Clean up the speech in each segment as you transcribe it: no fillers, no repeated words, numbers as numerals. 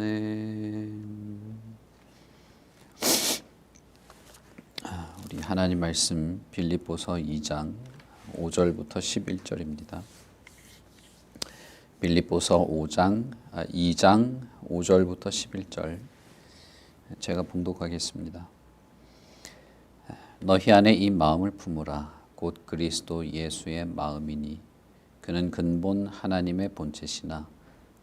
아멘. 우리 하나님 말씀 빌립보서 2장 5절부터 11절입니다. 빌립보서 2장 5절부터 11절 제가 봉독하겠습니다. 너희 안에 이 마음을 품으라. 곧 그리스도 예수의 마음이니 그는 근본 하나님의 본체시나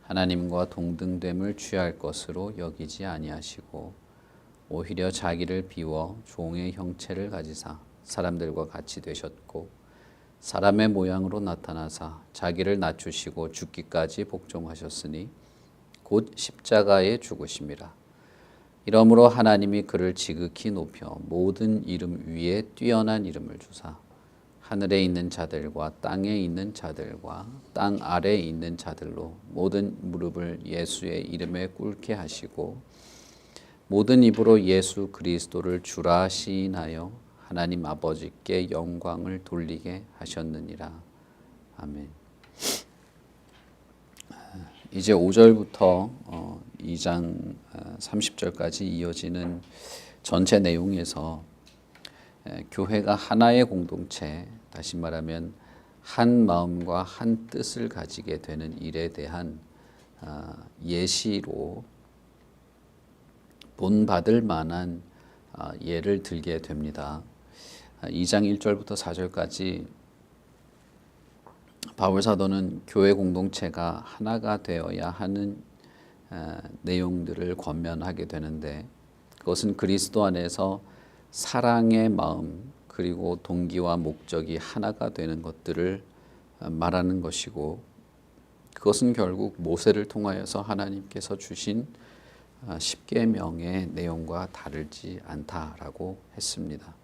하나님과 동등됨을 취할 것으로 여기지 아니하시고 오히려 자기를 비워 종의 형체를 가지사 사람들과 같이 되셨고 사람의 모양으로 나타나사 자기를 낮추시고 죽기까지 복종하셨으니 곧 십자가에 죽으심이라. 이러므로 하나님이 그를 지극히 높여 모든 이름 위에 뛰어난 이름을 주사 하늘에 있는 자들과 땅에 있는 자들과 땅 아래에 있는 자들로 모든 무릎을 예수의 이름에 꿇게 하시고 모든 입으로 예수 그리스도를 주라 시인하여 하나님 아버지께 영광을 돌리게 하셨느니라. 아멘. 이제 5절부터 2장 30절까지 이어지는 전체 내용에서 교회가 하나의 공동체, 다시 말하면 한 마음과 한 뜻을 가지게 되는 일에 대한 예시로 본받을 만한 예를 들게 됩니다. 2장 1절부터 4절까지 바울 사도는 교회 공동체가 하나가 되어야 하는 내용들을 권면하게 되는데 그것은 그리스도 안에서 사랑의 마음 그리고 동기와 목적이 하나가 되는 것들을 말하는 것이고 그것은 결국 모세를 통하여서 하나님께서 주신 십계명의 내용과 다르지 않다라고 했습니다.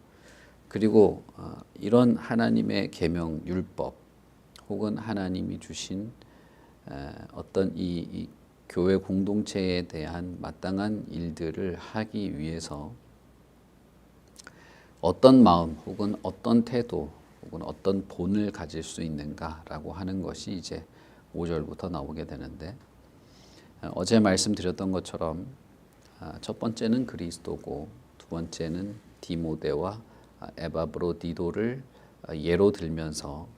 그리고 이런 하나님의 계명 율법 혹은 하나님이 주신 어떤 이 교회 공동체에 대한 마땅한 일들을 하기 위해서 어떤 마음 혹은 어떤 태도 혹은 어떤 본을 가질 수 있는가라고 하는 것이 이제 5절부터 나오게 되는데 어제 말씀드렸던 것처럼 첫 번째는 그리스도고 두 번째는 디모데와 에바브로디도를 예로 들면서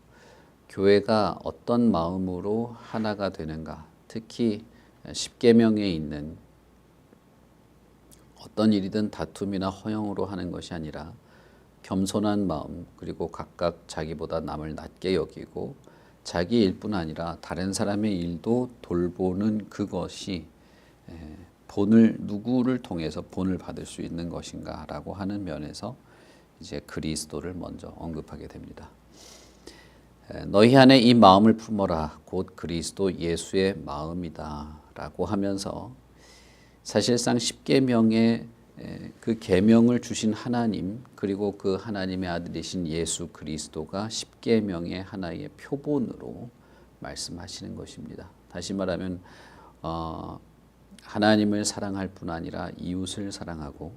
교회가 어떤 마음으로 하나가 되는가, 특히 십계명에 있는 어떤 일이든 다툼이나 허영으로 하는 것이 아니라 겸손한 마음 그리고 각각 자기보다 남을 낮게 여기고 자기 일뿐 아니라 다른 사람의 일도 돌보는 그것이 본을 누구를 통해서 본을 받을 수 있는 것인가라고 하는 면에서 이제 그리스도를 먼저 언급하게 됩니다. 너희 안에 이 마음을 품어라. 곧 그리스도 예수의 마음이다라고 하면서 사실상 십계명의 그 계명을 주신 하나님 그리고 그 하나님의 아들이신 예수 그리스도가 십계명의 하나의 표본으로 말씀하시는 것입니다. 다시 말하면 하나님을 사랑할 뿐 아니라 이웃을 사랑하고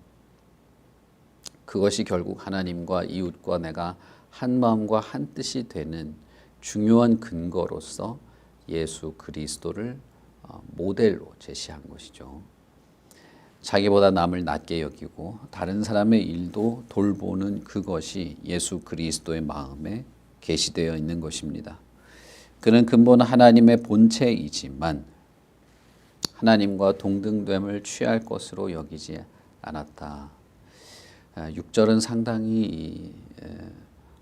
그것이 결국 하나님과 이웃과 내가 한 마음과 한 뜻이 되는 중요한 근거로서 예수 그리스도를 모델로 제시한 것이죠. 자기보다 남을 낮게 여기고 다른 사람의 일도 돌보는 그것이 예수 그리스도의 마음에 계시되어 있는 것입니다. 그는 근본 하나님의 본체이지만 하나님과 동등됨을 취할 것으로 여기지 않았다. 6절은 상당히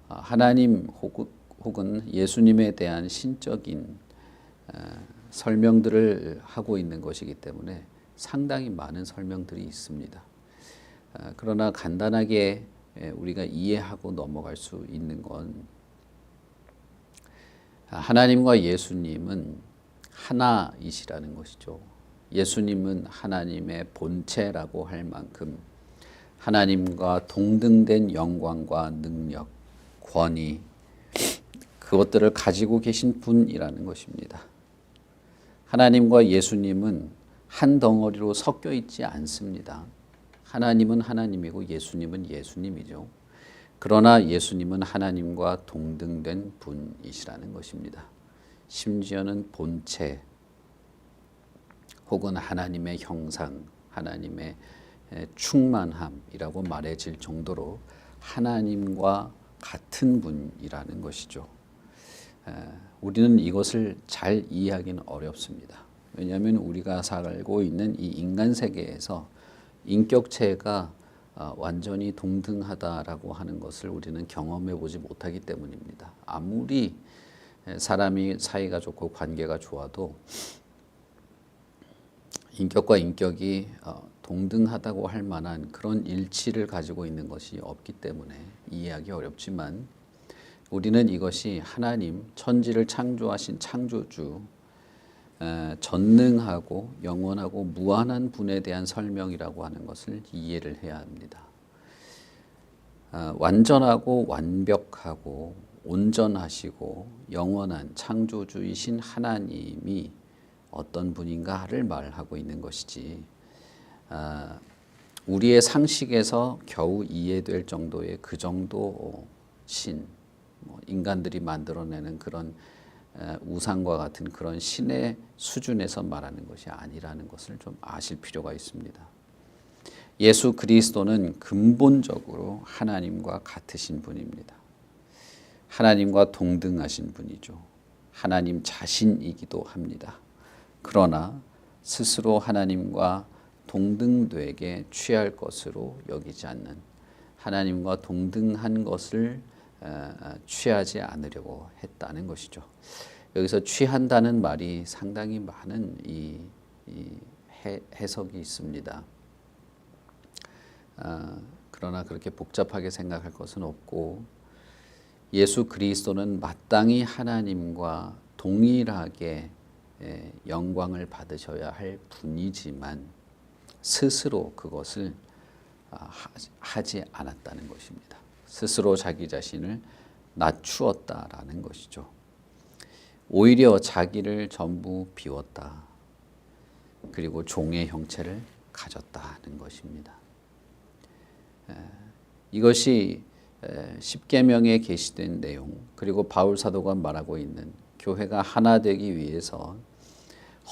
하나님 혹은 예수님에 대한 신적인 설명들을 하고 있는 것이기 때문에 상당히 많은 설명들이 있습니다. 그러나 간단하게 우리가 이해하고 넘어갈 수 있는 건 하나님과 예수님은 하나이시라는 것이죠. 예수님은 하나님의 본체라고 할 만큼 하나님과 동등된 영광과 능력, 권위 그것들을 가지고 계신 분이라는 것입니다. 하나님과 예수님은 한 덩어리로 섞여 있지 않습니다. 하나님은 하나님이고 예수님은 예수님이죠. 그러나 예수님은 하나님과 동등된 분이시라는 것입니다. 심지어는 본체 혹은 하나님의 형상, 하나님의 충만함이라고 말해질 정도로 하나님과 같은 분이라는 것이죠. 우리는 이것을 잘 이해하기는 어렵습니다. 왜냐하면 우리가 살고 있는 이 인간 세계에서 인격체가 완전히 동등하다라고 하는 것을 우리는 경험해 보지 못하기 때문입니다. 아무리 사람이 사이가 좋고 관계가 좋아도 인격과 인격이 동등하다고 할 만한 그런 일치를 가지고 있는 것이 없기 때문에 이해하기 어렵지만, 우리는 이것이 하나님, 천지를 창조하신 창조주, 전능하고 영원하고 무한한 분에 대한 설명이라고 하는 것을 이해를 해야 합니다. 완전하고 완벽하고 온전하시고 영원한 창조주이신 하나님이 어떤 분인가를 말하고 있는 것이지, 우리의 상식에서 겨우 이해될 정도의 그 정도 신, 인간들이 만들어내는 그런 우상과 같은 그런 신의 수준에서 말하는 것이 아니라는 것을 좀 아실 필요가 있습니다. 예수 그리스도는 근본적으로 하나님과 같으신 분입니다. 하나님과 동등하신 분이죠. 하나님 자신이기도 합니다. 그러나 스스로 하나님과 동등되게 취할 것으로 여기지 않는, 하나님과 동등한 것을 취하지 않으려고 했다는 것이죠. 여기서 취한다는 말이 상당히 많은 이 해석이 있습니다. 그러나 그렇게 복잡하게 생각할 것은 없고, 예수 그리스도는 마땅히 하나님과 동일하게 영광을 받으셔야 할 분이지만 스스로 그것을 하지 않았다는 것입니다. 스스로 자기 자신을 낮추었다라는 것이죠. 오히려 자기를 전부 비웠다. 그리고 종의 형체를 가졌다는 것입니다. 이것이 십계명에 게시된 내용, 그리고 바울 사도가 말하고 있는 교회가 하나 되기 위해서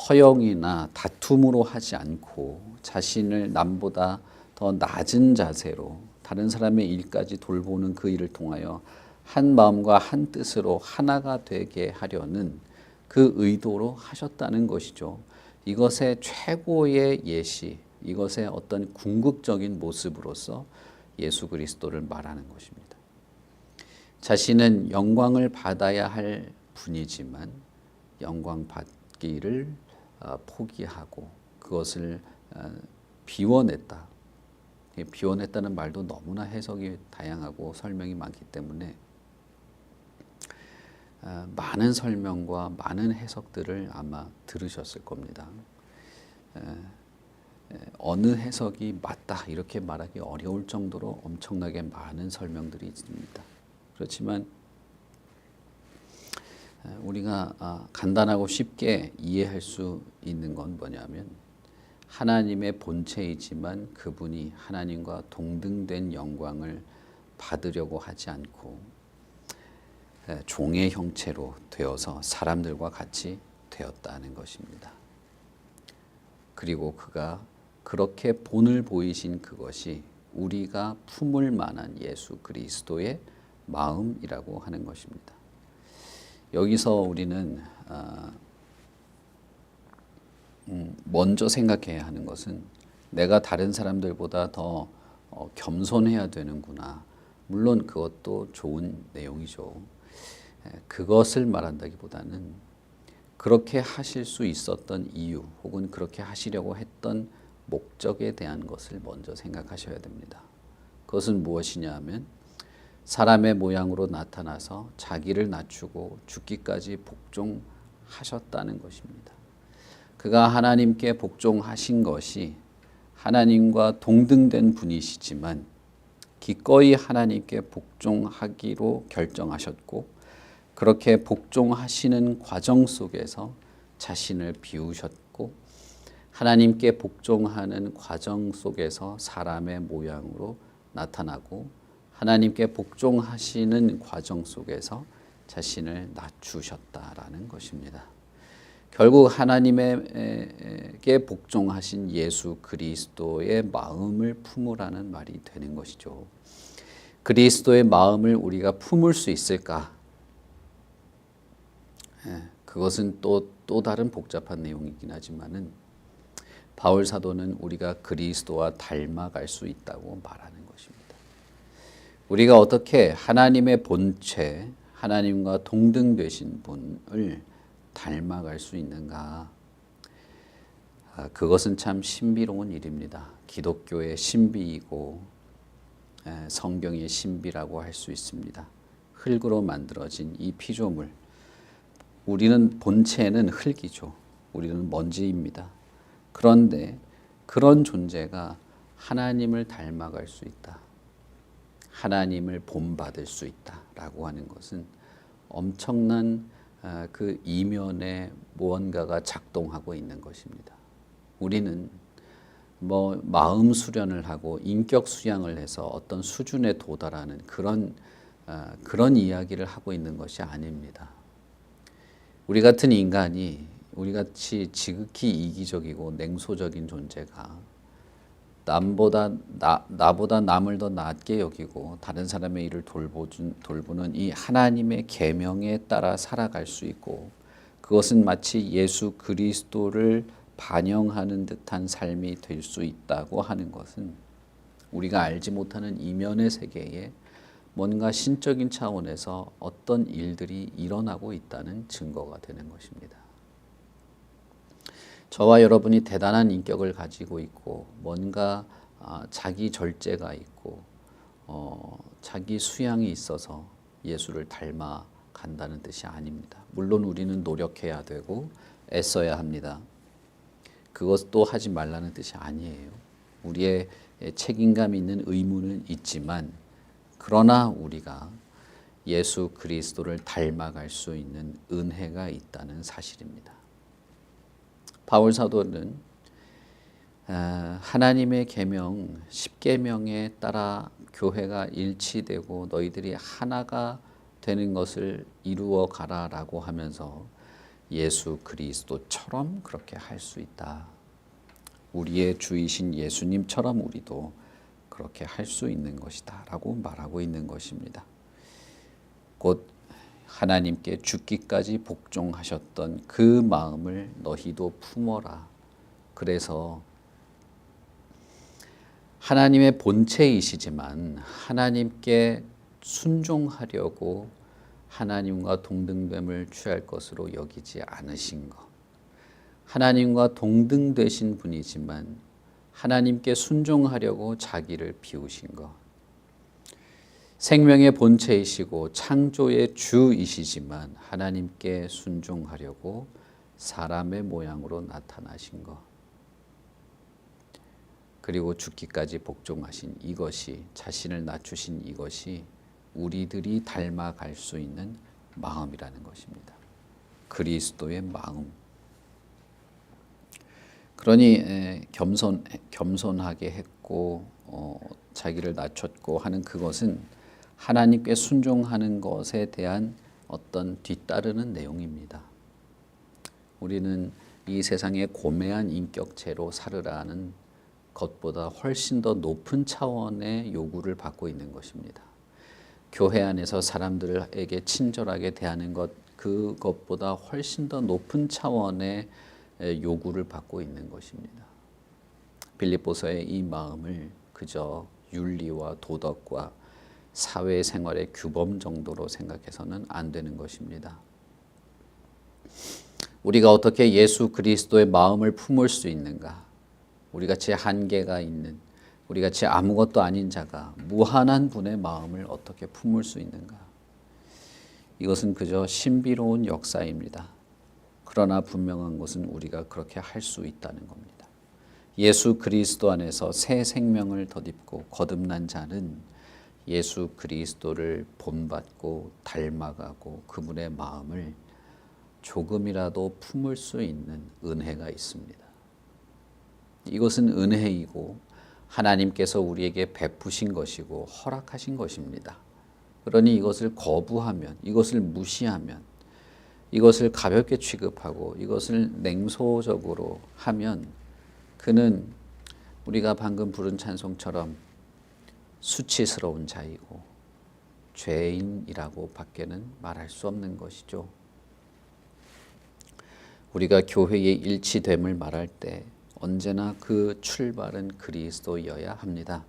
허영이나 다툼으로 하지 않고 자신을 남보다 더 낮은 자세로 다른 사람의 일까지 돌보는 그 일을 통하여 한 마음과 한 뜻으로 하나가 되게 하려는 그 의도로 하셨다는 것이죠. 이것의 최고의 예시, 이것의 어떤 궁극적인 모습으로서 예수 그리스도를 말하는 것입니다. 자신은 영광을 받아야 할 분이지만 영광 받기를 포기하고 그것을 비워냈다. 비워냈다는 말도 너무나 해석이 다양하고 설명이 많기 때문에 많은 설명과 많은 해석들을 아마 들으셨을 겁니다. 어느 해석이 맞다 이렇게 말하기 어려울 정도로 엄청나게 많은 설명들이 있습니다. 그렇지만 우리가 간단하고 쉽게 이해할 수 있는 건 뭐냐면, 하나님의 본체이지만 그분이 하나님과 동등된 영광을 받으려고 하지 않고 종의 형체로 되어서 사람들과 같이 되었다는 것입니다. 그리고 그가 그렇게 본을 보이신 그것이 우리가 품을 만한 예수 그리스도의 마음이라고 하는 것입니다. 여기서 우리는 먼저 생각해야 하는 것은, 내가 다른 사람들보다 더 겸손해야 되는구나. 물론 그것도 좋은 내용이죠. 그것을 말한다기보다는 그렇게 하실 수 있었던 이유, 혹은 그렇게 하시려고 했던 목적에 대한 것을 먼저 생각하셔야 됩니다. 그것은 무엇이냐 하면, 사람의 모양으로 나타나서 자기를 낮추고 죽기까지 복종하셨다는 것입니다. 그가 하나님께 복종하신 것이 하나님과 동등된 분이시지만 기꺼이 하나님께 복종하기로 결정하셨고, 그렇게 복종하시는 과정 속에서 자신을 비우셨고, 하나님께 복종하는 과정 속에서 사람의 모양으로 나타나고, 하나님께 복종하시는 과정 속에서 자신을 낮추셨다라는 것입니다. 결국 하나님에게 복종하신 예수 그리스도의 마음을 품으라는 말이 되는 것이죠. 그리스도의 마음을 우리가 품을 수 있을까? 그것은 또 다른 복잡한 내용이긴 하지만은 바울 사도는 우리가 그리스도와 닮아갈 수 있다고 말하는 것입니다. 우리가 어떻게 하나님의 본체, 하나님과 동등되신 분을 닮아갈 수 있는가? 그것은 참 신비로운 일입니다. 기독교의 신비이고 성경의 신비라고 할 수 있습니다. 흙으로 만들어진 이 피조물, 우리는 본체는 흙이죠. 우리는 먼지입니다. 그런데 그런 존재가 하나님을 닮아갈 수 있다, 하나님을 본받을 수 있다라고 하는 것은 엄청난 그 이면에 무언가가 작동하고 있는 것입니다. 우리는 뭐 마음 수련을 하고 인격 수양을 해서 어떤 수준에 도달하는 그런 이야기를 하고 있는 것이 아닙니다. 우리 같은 인간이, 우리 같이 지극히 이기적이고 냉소적인 존재가 나보다 남을 더 낮게 여기고 다른 사람의 일을 돌보는 이 하나님의 계명에 따라 살아갈 수 있고, 그것은 마치 예수 그리스도를 반영하는 듯한 삶이 될 수 있다고 하는 것은 우리가 알지 못하는 이면의 세계에 뭔가 신적인 차원에서 어떤 일들이 일어나고 있다는 증거가 되는 것입니다. 저와 여러분이 대단한 인격을 가지고 있고 뭔가 자기 절제가 있고 자기 수양이 있어서 예수를 닮아간다는 뜻이 아닙니다. 물론 우리는 노력해야 되고 애써야 합니다. 그것도 하지 말라는 뜻이 아니에요. 우리의 책임감 있는 의무는 있지만, 그러나 우리가 예수 그리스도를 닮아갈 수 있는 은혜가 있다는 사실입니다. 바울 사도는 하나님의 계명 10계명에 따라 교회가 일치되고 너희들이 하나가 되는 것을 이루어 가라라고 하면서 예수 그리스도처럼 그렇게 할 수 있다. 우리의 주이신 예수님처럼 우리도 그렇게 할 수 있는 것이다 라고 말하고 있는 것입니다. 곧 하나님께 죽기까지 복종하셨던 그 마음을 너희도 품어라. 그래서 하나님의 본체이시지만 하나님께 순종하려고 하나님과 동등됨을 취할 것으로 여기지 않으신 것, 하나님과 동등되신 분이지만 하나님께 순종하려고 자기를 비우신 것, 생명의 본체이시고 창조의 주이시지만 하나님께 순종하려고 사람의 모양으로 나타나신 것, 그리고 죽기까지 복종하신 이것이, 자신을 낮추신 이것이 우리들이 닮아갈 수 있는 마음이라는 것입니다. 그리스도의 마음. 그러니 겸손하게 했고 자기를 낮췄고 하는 그것은 하나님께 순종하는 것에 대한 어떤 뒤따르는 내용입니다. 우리는 이 세상의 고매한 인격체로 살으라는 것보다 훨씬 더 높은 차원의 요구를 받고 있는 것입니다. 교회 안에서 사람들에게 친절하게 대하는 것, 그것보다 훨씬 더 높은 차원의 요구를 받고 있는 것입니다. 빌립보서의 이 마음을 그저 윤리와 도덕과 사회생활의 규범 정도로 생각해서는 안 되는 것입니다. 우리가 어떻게 예수 그리스도의 마음을 품을 수 있는가? 우리같이 한계가 있는, 우리같이 아무것도 아닌 자가 무한한 분의 마음을 어떻게 품을 수 있는가? 이것은 그저 신비로운 역사입니다. 그러나 분명한 것은 우리가 그렇게 할 수 있다는 겁니다. 예수 그리스도 안에서 새 생명을 덧입고 거듭난 자는 예수 그리스도를 본받고 닮아가고 그분의 마음을 조금이라도 품을 수 있는 은혜가 있습니다. 이것은 은혜이고 하나님께서 우리에게 베푸신 것이고 허락하신 것입니다. 그러니 이것을 거부하면, 이것을 무시하면, 이것을 가볍게 취급하고 이것을 냉소적으로 하면 그는 우리가 방금 부른 찬송처럼 수치스러운 자이고 죄인이라고 밖에는 말할 수 없는 것이죠. 우리가 교회의 일치됨을 말할 때 언제나 그 출발은 그리스도여야 합니다.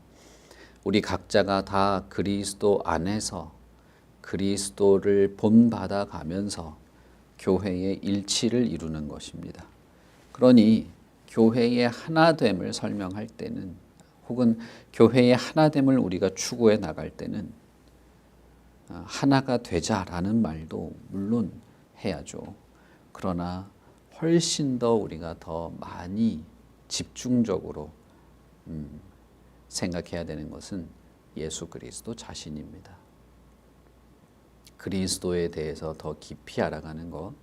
우리 각자가 다 그리스도 안에서 그리스도를 본받아 가면서 교회의 일치를 이루는 것입니다. 그러니 교회의 하나됨을 설명할 때는 혹은 교회의 하나됨을 우리가 추구해 나갈 때는 하나가 되자라는 말도 물론 해야죠. 그러나 훨씬 더 우리가 더 많이 집중적으로 생각해야 되는 것은 예수 그리스도 자신입니다. 그리스도에 대해서 더 깊이 알아가는 것,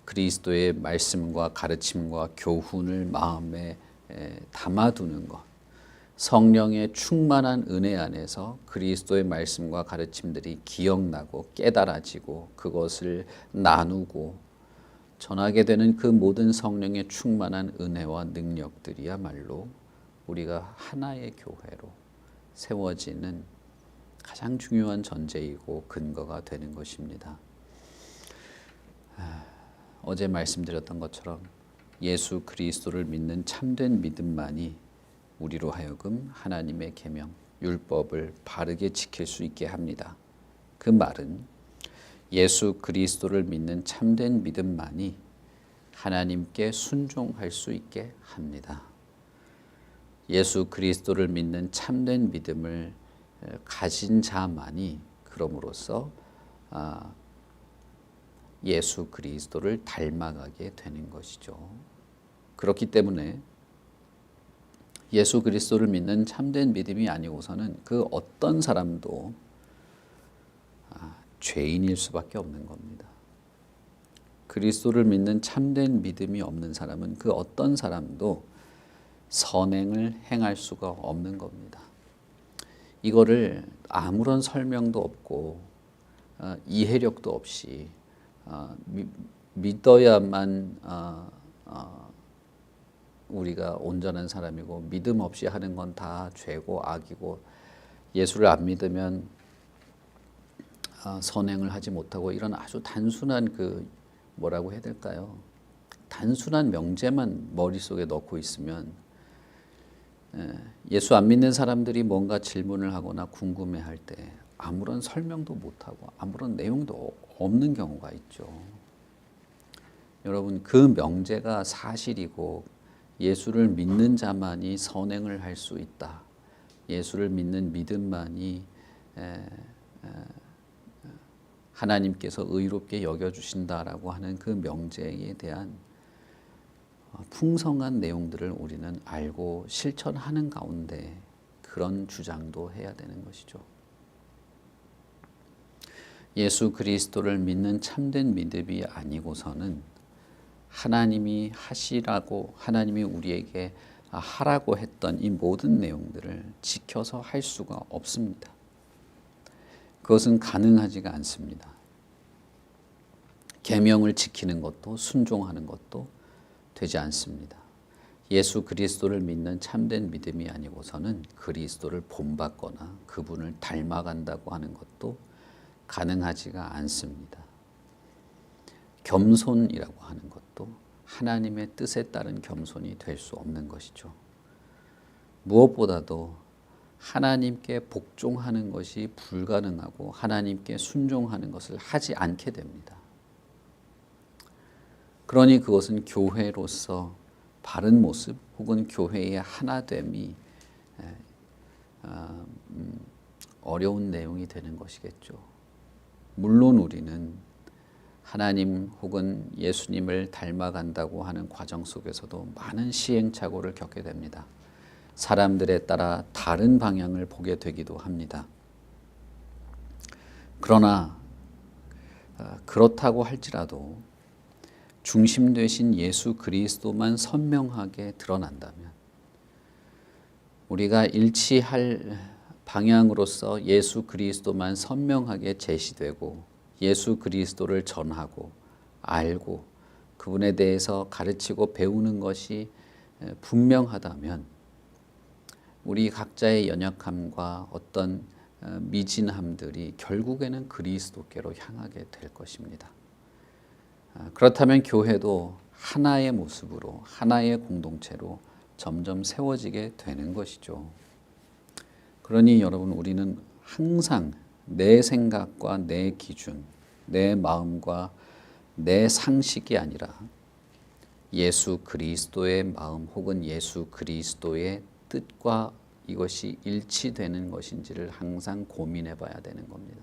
그리스도의 말씀과 가르침과 교훈을 마음에 담아두는 것, 성령의 충만한 은혜 안에서 그리스도의 말씀과 가르침들이 기억나고 깨달아지고 그것을 나누고 전하게 되는 그 모든 성령의 충만한 은혜와 능력들이야말로 우리가 하나의 교회로 세워지는 가장 중요한 전제이고 근거가 되는 것입니다. 어제 말씀드렸던 것처럼 예수 그리스도를 믿는 참된 믿음만이 우리로 하여금 하나님의 계명, 율법을 바르게 지킬 수 있게 합니다. 그 말은 예수 그리스도를 믿는 참된 믿음만이 하나님께 순종할 수 있게 합니다. 예수 그리스도를 믿는 참된 믿음을 가진 자만이 그럼으로써 예수 그리스도를 닮아가게 되는 것이죠. 그렇기 때문에 예수 그리스도를 믿는 참된 믿음이 아니고서는 그 어떤 사람도 죄인일 수밖에 없는 겁니다. 그리스도를 믿는 참된 믿음이 없는 사람은 그 어떤 사람도 선행을 행할 수가 없는 겁니다. 이거를 아무런 설명도 없고 이해력도 없이 믿어야만 우리가 온전한 사람이고 믿음 없이 하는 건 다 죄고 악이고 예수를 안 믿으면 선행을 하지 못하고 이런 아주 단순한 뭐라고 해야 될까요? 단순한 명제만 머릿속에 넣고 있으면 예수 안 믿는 사람들이 뭔가 질문을 하거나 궁금해할 때 아무런 설명도 못하고 아무런 내용도 없는 경우가 있죠. 여러분, 그 명제가 사실이고 예수를 믿는 자만이 선행을 할 수 있다. 예수를 믿는 믿음만이 하나님께서 의롭게 여겨주신다라고 하는 그 명제에 대한 풍성한 내용들을 우리는 알고 실천하는 가운데 그런 주장도 해야 되는 것이죠. 예수 그리스도를 믿는 참된 믿음이 아니고서는 하나님이 하시라고 하나님이 우리에게 하라고 했던 이 모든 내용들을 지켜서 할 수가 없습니다. 그것은 가능하지가 않습니다. 계명을 지키는 것도 순종하는 것도 되지 않습니다. 예수 그리스도를 믿는 참된 믿음이 아니고서는 그리스도를 본받거나 그분을 닮아간다고 하는 것도 가능하지가 않습니다. 겸손이라고 하는 것도 하나님의 뜻에 따른 겸손이 될 수 없는 것이죠. 무엇보다도 하나님께 복종하는 것이 불가능하고 하나님께 순종하는 것을 하지 않게 됩니다. 그러니 그것은 교회로서 바른 모습 혹은 교회의 하나됨이 어려운 내용이 되는 것이겠죠. 물론 우리는 하나님 혹은 예수님을 닮아간다고 하는 과정 속에서도 많은 시행착오를 겪게 됩니다. 사람들에 따라 다른 방향을 보게 되기도 합니다. 그러나 그렇다고 할지라도 중심 되신 예수 그리스도만 선명하게 드러난다면 우리가 일치할 방향으로서 예수 그리스도만 선명하게 제시되고 예수 그리스도를 전하고 알고 그분에 대해서 가르치고 배우는 것이 분명하다면 우리 각자의 연약함과 어떤 미진함들이 결국에는 그리스도께로 향하게 될 것입니다. 그렇다면 교회도 하나의 모습으로 하나의 공동체로 점점 세워지게 되는 것이죠. 그러니 여러분, 우리는 항상 내 생각과 내 기준, 내 마음과 내 상식이 아니라 예수 그리스도의 마음 혹은 예수 그리스도의 뜻과 이것이 일치되는 것인지를 항상 고민해 봐야 되는 겁니다.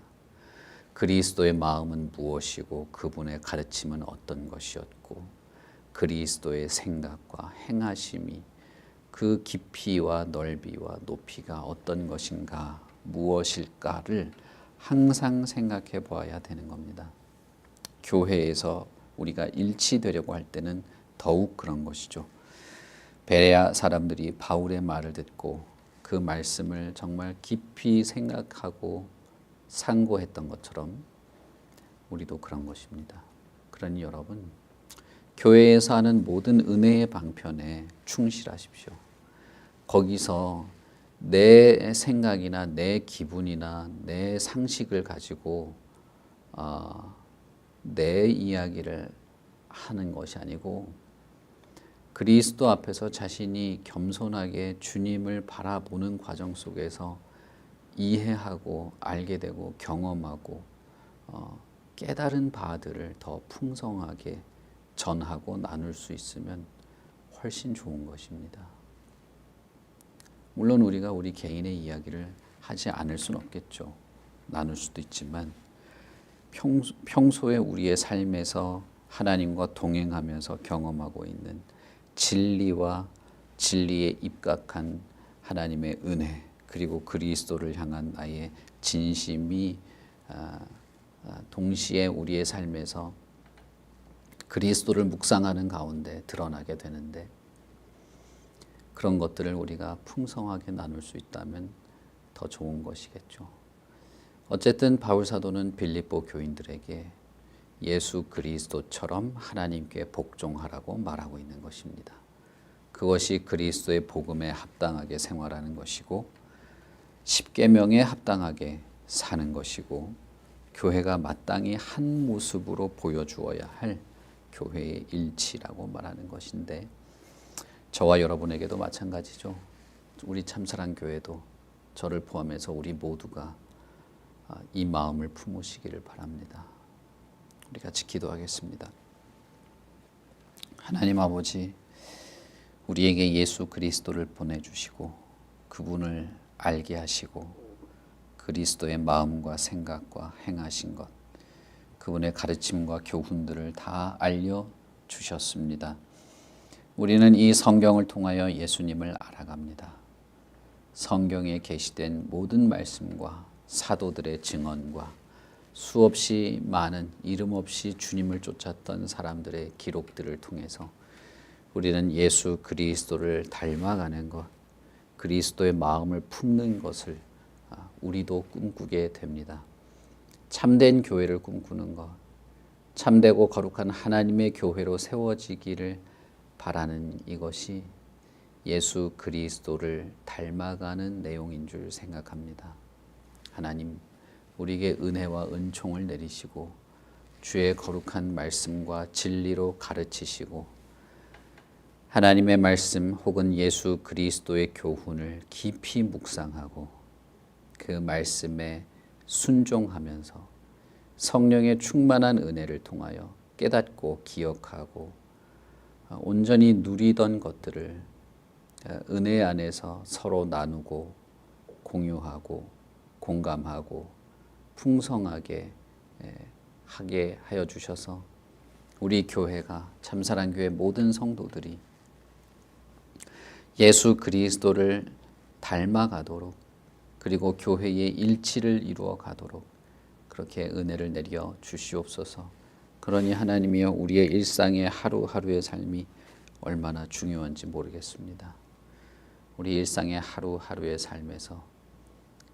그리스도의 마음은 무엇이고 그분의 가르침은 어떤 것이었고 그리스도의 생각과 행하심이 그 깊이와 넓이와 높이가 어떤 것인가 무엇일까를 항상 생각해 보아야 되는 겁니다. 교회에서 우리가 일치되려고 할 때는 더욱 그런 것이죠. 베레아 사람들이 바울의 말을 듣고 그 말씀을 정말 깊이 생각하고 상고했던 것처럼 우리도 그런 것입니다. 그러니 여러분, 교회에서 하는 모든 은혜의 방편에 충실하십시오. 거기서 내 생각이나 내 기분이나 내 상식을 가지고 내 이야기를 하는 것이 아니고 그리스도 앞에서 자신이 겸손하게 주님을 바라보는 과정 속에서 이해하고 알게 되고 경험하고 깨달은 바들을 더 풍성하게 전하고 나눌 수 있으면 훨씬 좋은 것입니다. 물론 우리가 우리 개인의 이야기를 하지 않을 수는 없겠죠. 나눌 수도 있지만 평소에 우리의 삶에서 하나님과 동행하면서 경험하고 있는 진리와 진리에 입각한 하나님의 은혜 그리고 그리스도를 향한 나의 진심이 동시에 우리의 삶에서 그리스도를 묵상하는 가운데 드러나게 되는데 그런 것들을 우리가 풍성하게 나눌 수 있다면 더 좋은 것이겠죠. 어쨌든 바울 사도는 빌립보 교인들에게 예수 그리스도처럼 하나님께 복종하라고 말하고 있는 것입니다. 그것이 그리스도의 복음에 합당하게 생활하는 것이고 십계명에 합당하게 사는 것이고 교회가 마땅히 한 모습으로 보여주어야 할 교회의 일치라고 말하는 것인데 저와 여러분에게도 마찬가지죠. 우리 참사랑 교회도 저를 포함해서 우리 모두가 이 마음을 품으시기를 바랍니다. 우리 같이 기도하겠습니다. 하나님 아버지, 우리에게 예수 그리스도를 보내주시고 그분을 알게 하시고 그리스도의 마음과 생각과 행하신 것, 그분의 가르침과 교훈들을 다 알려주셨습니다. 우리는 이 성경을 통하여 예수님을 알아갑니다. 성경에 게시된 모든 말씀과 사도들의 증언과 수없이 많은 이름 없이 주님을 쫓았던 사람들의 기록들을 통해서 우리는 예수 그리스도를 닮아가는 것, 그리스도의 마음을 품는 것을 우리도 꿈꾸게 됩니다. 참된 교회를 꿈꾸는 것, 참되고 거룩한 하나님의 교회로 세워지기를 바라는 이것이 예수 그리스도를 닮아가는 내용인 줄 생각합니다. 하나님, 우리에게 은혜와 은총을 내리시고 주의 거룩한 말씀과 진리로 가르치시고 하나님의 말씀 혹은 예수 그리스도의 교훈을 깊이 묵상하고 그 말씀에 순종하면서 성령의 충만한 은혜를 통하여 깨닫고 기억하고 온전히 누리던 것들을 은혜 안에서 서로 나누고 공유하고 공감하고 풍성하게 하게 하여 주셔서 우리 교회가 참사랑교회 모든 성도들이 예수 그리스도를 닮아가도록 그리고 교회의 일치를 이루어 가도록 그렇게 은혜를 내려 주시옵소서. 그러니 하나님이여, 우리의 일상의 하루하루의 삶이 얼마나 중요한지 모르겠습니다. 우리 일상의 하루하루의 삶에서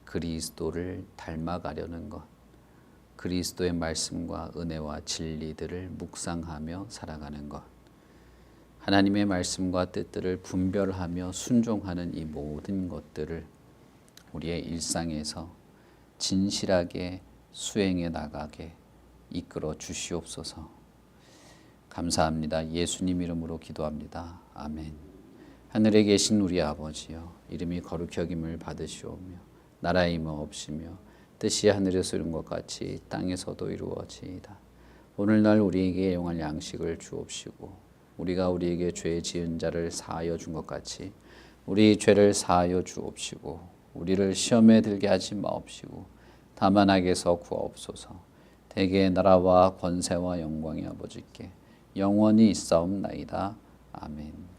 그리스도를 닮아가려는 것, 그리스도의 말씀과 은혜와 진리들을 묵상하며 살아가는 것, 하나님의 말씀과 뜻들을 분별하며 순종하는 이 모든 것들을 우리의 일상에서 진실하게 수행해 나가게 이끌어 주시옵소서. 감사합니다. 예수님 이름으로 기도합니다. 아멘. 하늘에 계신 우리 아버지여, 이름이 거룩히 여김을 받으시오며 나라의 임하옵시며 뜻이 하늘에서 이룬 것 같이 땅에서도 이루어지이다. 오늘날 우리에게 용할 양식을 주옵시고 우리가 우리에게 죄 지은 자를 사하여 준 것 같이 우리 죄를 사하여 주옵시고 우리를 시험에 들게 하지 마옵시고 다만 악에서 구하옵소서. 대개의 나라와 권세와 영광이 아버지께 영원히 있사옵나이다. 아멘.